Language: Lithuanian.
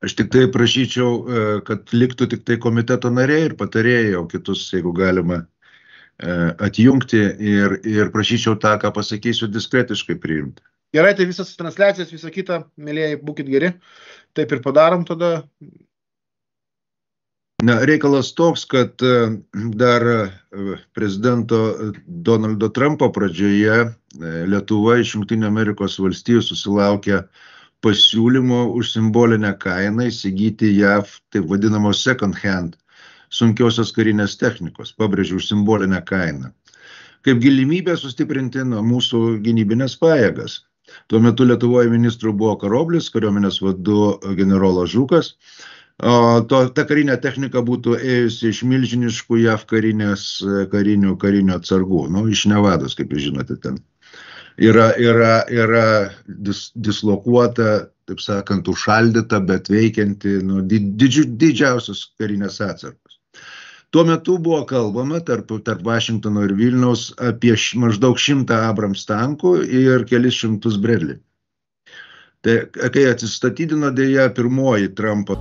Aš tik tai prašyčiau, kad liktų tik tai komiteto nariai ir patarėjai, o kitus, jeigu galima, atjungti ir prašyčiau tą, ką pasakysiu, diskretiškai priimti. Gerai, tai visas transliacijas, visą kitą, mėlyjei, būkit geri. Taip ir padarom tada. Reikalas toks, kad dar prezidento Donaldo Trumpo pradžioje Lietuva iš Jungtinių Amerikos valstijų susilaukė pasiūlymo už simbolinę kainą įsigyti JAV taip vadinamos second hand sunkiosios karinės technikos, pabrėžiu už simbolinę kainą, kaip galimybę sustiprinti mūsų gynybinės pajėgas. Tuo metu Lietuvoje ministru buvo Karoblis, kariuomenės vadu generolas Žukas. Ta karinė technika būtų ėjusi iš milžiniškų JAV karinių atsargų, iš Nevados, kaip jūs žinote, ten. Yra dislokuota, taip sakant, užšaldyta, bet veikianti didžiausios karinės atsargos. Tuo metu buvo kalbama tarp Vašingtono ir Vilniaus apie maždaug 100 Abrams tankų ir kelis šimtus Bradley. Tai kai atsistatydino dėja pirmoji Trumpo